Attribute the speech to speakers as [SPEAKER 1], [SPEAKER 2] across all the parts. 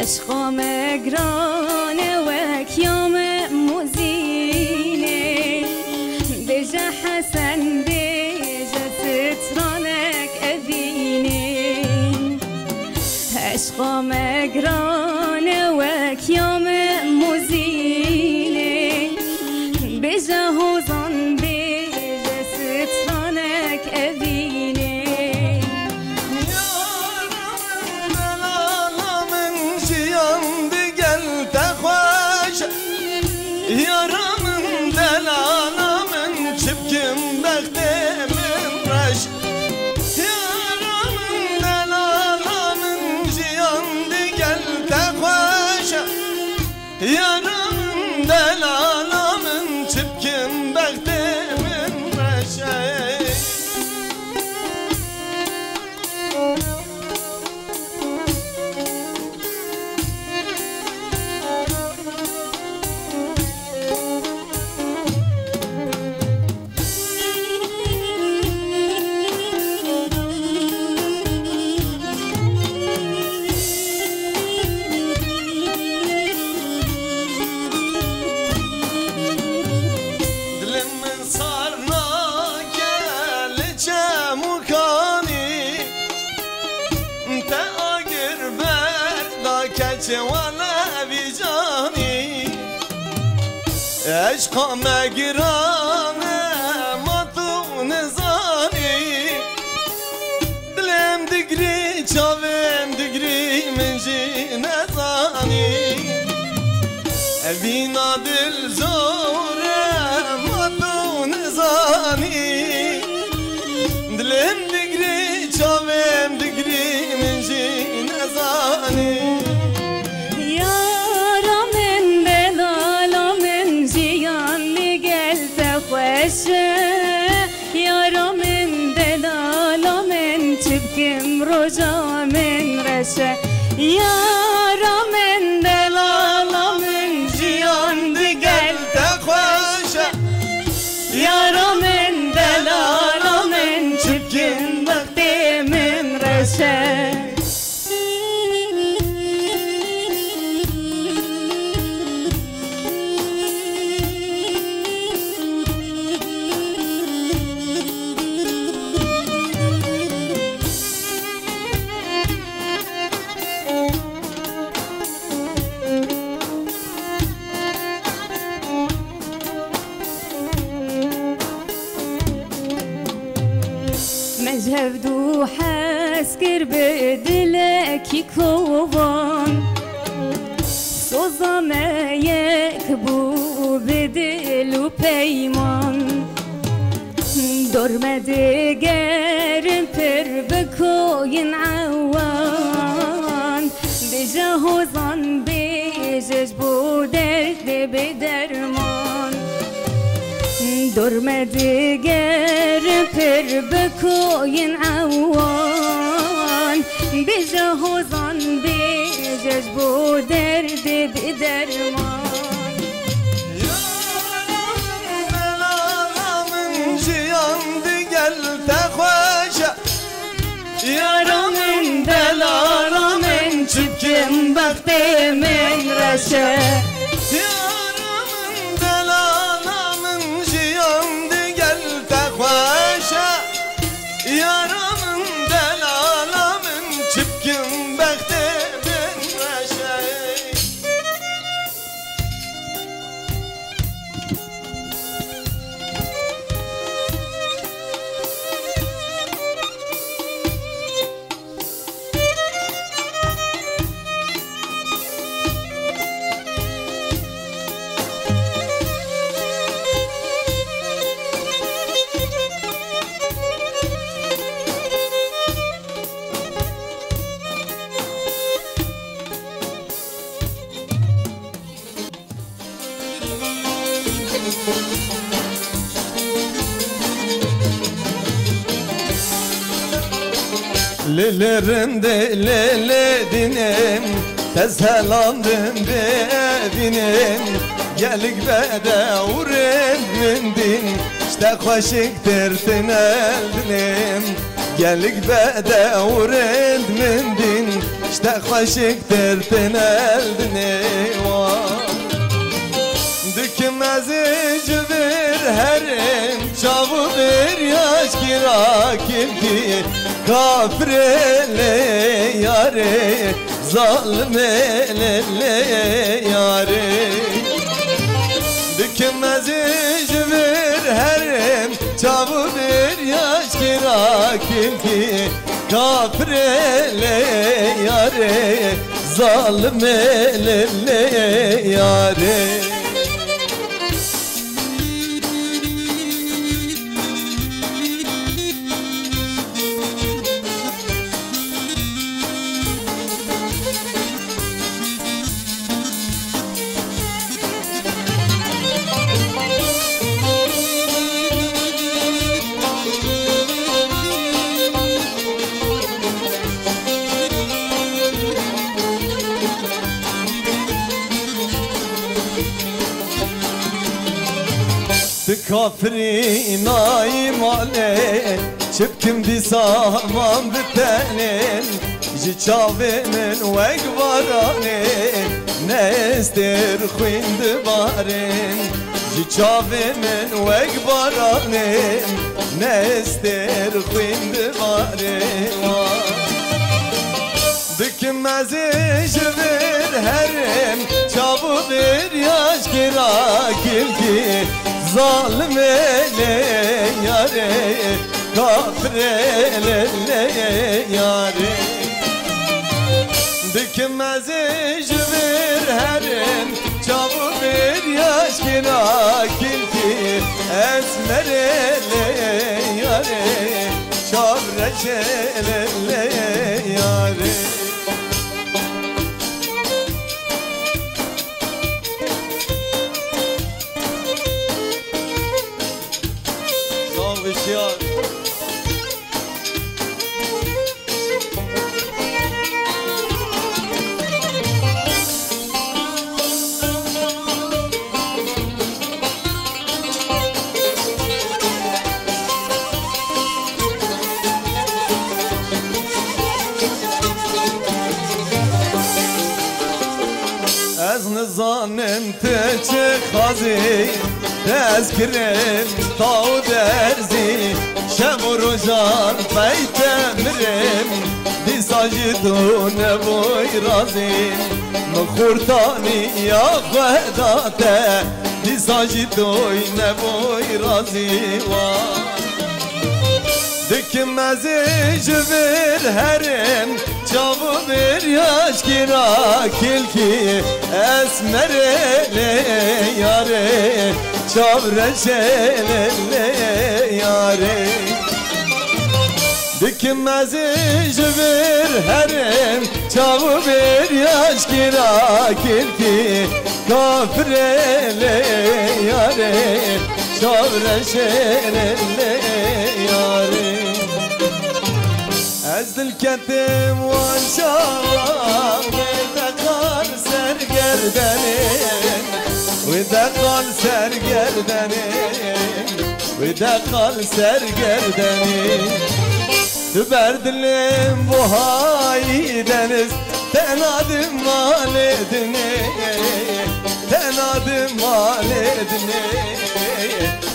[SPEAKER 1] عشقام گرانه و کیام موزینه بجا حسن بجا سترانک ابینه عشقام گرانه و کیام موزینه بجا حوزان بجا سترانک ابینه
[SPEAKER 2] Yaramın delanamın çipkim bektemin reş Yaramın delanamın ciyandı gel tekvaşa Yaramın delanamın çipkim bektemin reş وانا بجاني عشقا مقرانه مطون زاني دلم دقري چاوم دقري من جي نزاني بينا دل زوره مطون زاني دلم دقري چاوم دقري من جي نزاني
[SPEAKER 1] Yaramın delalamenin çipkim rojamen reşe Yaramın delalamen ciyandı gel tekvaşa Yaramın delalamen çipkim bektemin reşe مجهودو حسكر بدلك يكوان سوزا ما يكبو بدلو بيمان دورمدي قرن پر بكوين عوان بجهوزان بجج بو درد بدرمان دورمدي قرن پر بكوين عوان بجهوزان بجج بو درد بدرمان
[SPEAKER 2] Yaramın delanamın ciyandı gel tekvaşa
[SPEAKER 1] Yaramın delanamın çipkim bektemin reşe
[SPEAKER 2] Yaramın delanamın ciyandı gel tekvaşa Yaramın delanamın çipkim bektemin reşe Lelerimde leledinim Tezhelandım bevinim Gelik bede uğrendin İşte koşiktir eldinim Gelik bede uğrendin İşte koşiktir eldinim Dükmezi cübir herim Çavu bir yaş kirakim ki Kafrele yare Zalmele yare Dükmezi cübir herim Çavu bir yaş kirakim ki Kafrele yare Zalmele yare Kafri naim ale Çıpkim di sahman bitenin Jiçavimin vek varane Nestir khuynd barin Jiçavimin vek varane Nestir khuynd barin Dükmezi jivir herim Çabu bir yaş kirakil ki Zalmele yare Kafrele yare Dükmezi jivir herim Çabu bir yaş kirakil ki Esmerele yare Çavreşele yare Vişyar Ez nizanim teçe khazi Tezkirim tav derzi Şem rojan peytemrim Disajidune boy razim Mkhurtani ya khvedate Disajidune boy razim Dükmezi jübir herim Çavu bir yaş kirakil ki Esmerele yare Çavreşele yare Dükmezi jübir herim Çavu bir yaş kirakil ki Kafrele yare Çavreşele yare Ez dilketim vanşavam Ve kal sergerdenim Ve kal sergerdenim Ve kal sergerdenim Tüberdilim bu hayi deniz Tenadım maledini Tenadım maledini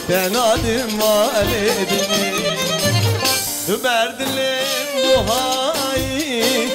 [SPEAKER 2] Tenadım maledini Tüberdilim bu hayi